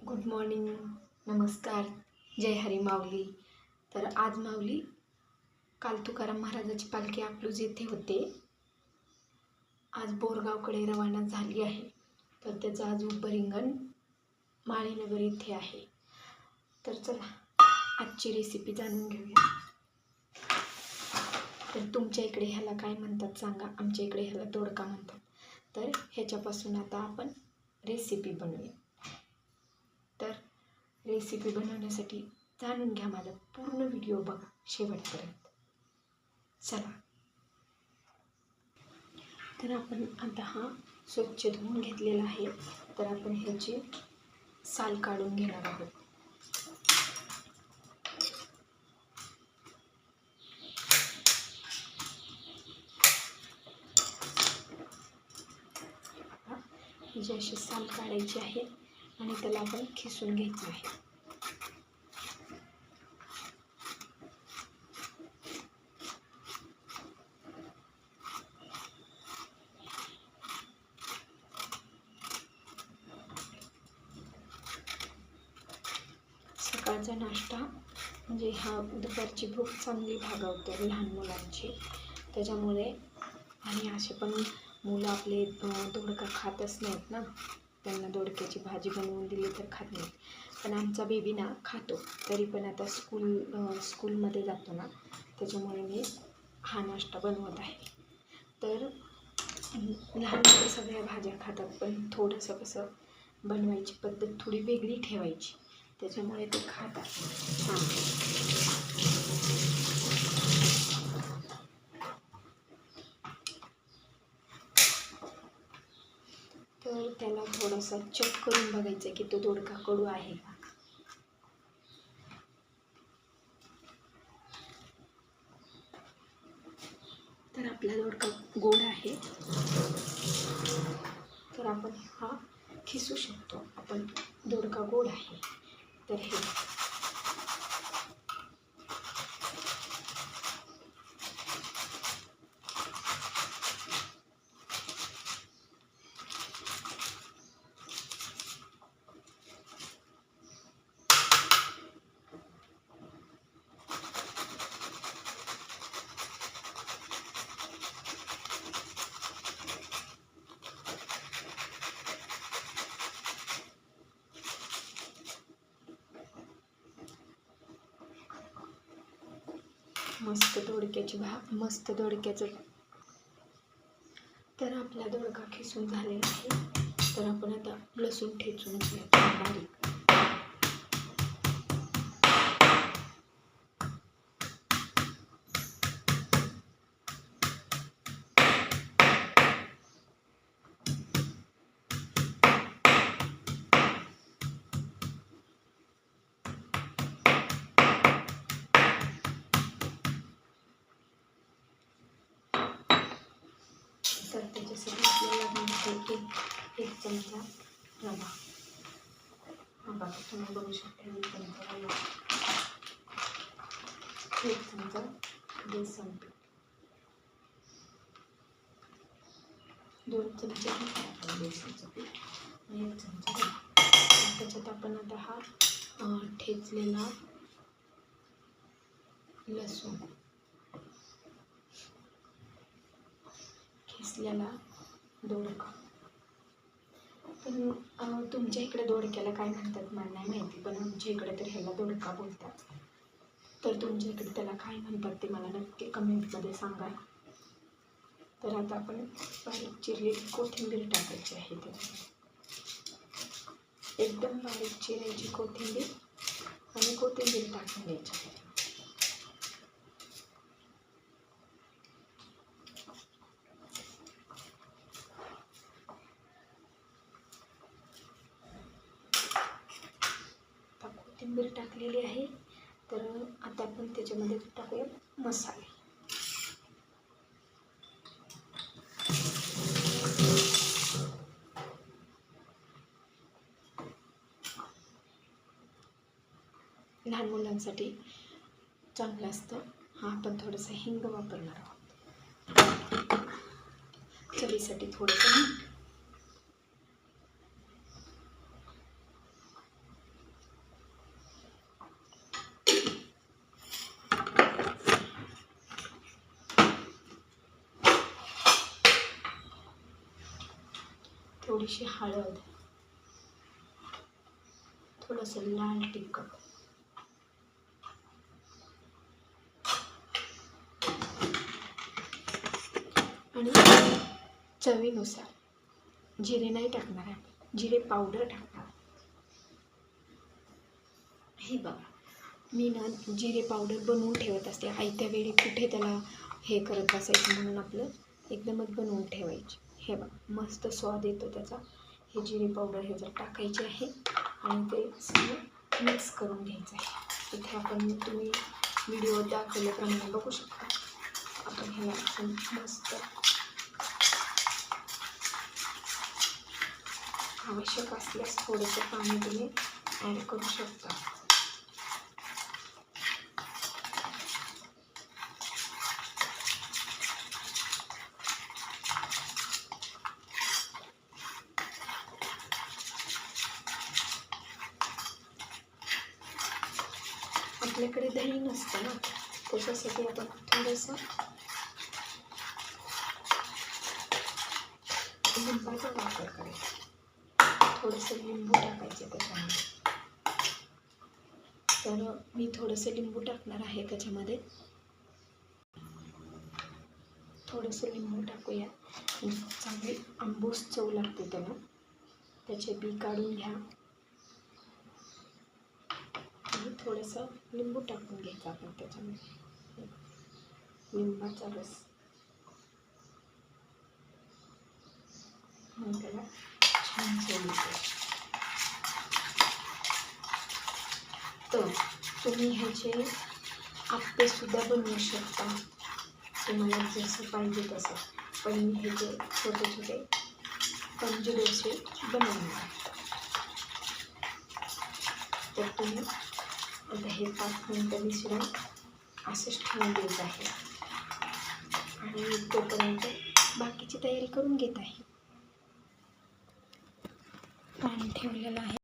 Good morning, नमस्कार, जय हरी माऊली. तर आज माऊली काल तुकाराम महाराजाची पालखी अकलूज येथे होते. आज बोरगावकडे रवाना झाली आहे. तर त्याचं आज उपरिंगण माळीनगर इथे आहे. तर चला आजची रेसिपी जाणून घेऊया. तर तुमच्या इकडे ह्याला काय म्हणतात सांगा. आमच्या इकडे ह्याला दोडका म्हणतात. तर ह्याच्यापासून आता आपण रेसिपी बनवूया. तर रेसिपी बनवण्यासाठी जाणून घ्या, माझा पूर्ण व्हिडिओ बघा शेवटपर्यंत. चला, तर आपण आता हा स्वच्छ धुवून घेतलेला आहे. तर आपण ह्याची साल काढून घेणार आहोत. ही अशी साल काढायची आहे आणि त्याला आपण खिसून घ्यायचं आहे. सकाळचा नाश्ता म्हणजे हा दुपारची भूक चांगली भागवतो लहान मुलांची. त्याच्यामुळे आणि असे पण मुलं आपले दोडका खातच नाहीत ना. त्यांना दोडक्याची भाजी बनवून दिली तर खात नाहीत. पण आमचा बेबी ना खातो. तरी पण आता स्कूलमध्ये जातो ना, त्याच्यामुळे मी हा नाश्ता बनवत आहे. तर लहान मुलं सगळ्या भाज्या खातात, पण थोडंसं कसं बनवायची पद्धत थोडी वेगळी ठेवायची, त्याच्यामुळे ते खातात. तर त्याला थोडासा चेक करून बघायचं की तो दोडका कडू आहे का. तर आपला दोडका गोड आहे, तर आपण हा खिसू शकतो. आपण दोडका गोड आहे तर हे मस्त दोडक्याचं. तर आपला दोडका खिसून झालेला आहे. तर आपण आता लसूण ठेचून घेऊया बारीक. तर त्याच्यासाठी आपल्याला एक चमचा रवा. हा बघा, तुम्ही बघू शकता. एक चमचा रवा, एक चमचा बेसन पीठ, 2 चमचे बेसनचं पीठ आणि 1 चमचा रवा. त्याच्यात आपण आता हा ठेचलेला लसूण, खिसलेला दोडका. पण तुमच्या इकडे दोडक्याला काय म्हणतात मला नाही माहिती, पण आमच्या इकडे तर ह्याला दोडका बोलतात. तर तुमच्या इकडे त्याला काय म्हणतात ते मला नक्की कमेंटमध्ये सांगा. तर आता आपण बारीक चिरलेली कोथिंबीर टाकायची आहे. त्याच्यामध्ये एकदम बारीक चिरायची कोथिंबीर आणि कोथिंबीर टाकून द्यायची. कोथिंबीर टाकलेली आहे. तर आता आपण त्याच्यामध्ये टाकूया मसाले. लहान मुलांसाठी चांगलं असतं. हा आपण थोडंसं हिंग वापरणार आहोत, चवीसाठी थोडंसं. थोडीशी हळद, थोडंसं लाल तिखट, आणि चवीनुसार जिरे नाही टाकणार आहे, जिरे पावडर टाकणार. हे बघा, मी ना जिरे पावडर बनवून ठेवत असते. आयत्या वेळी कुठे त्याला हे करत बसायचं, म्हणून आपलं एकदमच बनवून ठेवायचे. हे बघा, मस्त स्वाद येतो त्याचा. हे जिरे पावडर हे जर टाकायचे आहे आणि ते सगळं मिक्स करून घ्यायचं आहे. इथे आपण तुम्ही व्हिडिओ दाखवल्याप्रमाणे बघू शकता. आपण हे मस्त आवश्यक असल्यास थोडंसं पाणी तुम्ही ॲड करू शकता. आपल्याकडे दही नसतं ना, त्याच्यासाठी आपण थोडंसं लिंबाचा वापर करायचा. थोडंसं लिंबू टाकायचं त्याच्यामध्ये. तर मी थोडंसं लिंबू टाकणार आहे त्याच्यामध्ये. थोडंसं लिंबू टाकूया, चांगली आंबूस चव लागते त्याला. त्याचे बी काढून घ्या आणि थोडंसं लिंबू टाकून घ्यायचं आपण त्याच्यामध्ये. लिंबाचा रस मग त्याला छान चव येते. तर तुम्ही ह्याचे आप्पेसुद्धा बनवू शकता, तुम्हाला जसं पाहिजे तसं. पण मी ह्याचे छोटे छोटे पंजे डोसे बनवणार. तर तुम्ही आता हे 5 मिनिटं मिश्रण असंच ठेवून द्यायचं आहे आणि तोपर्यंत बाकीची तयारी करून घेत आहे. पाणी ठेवलेलं आहे.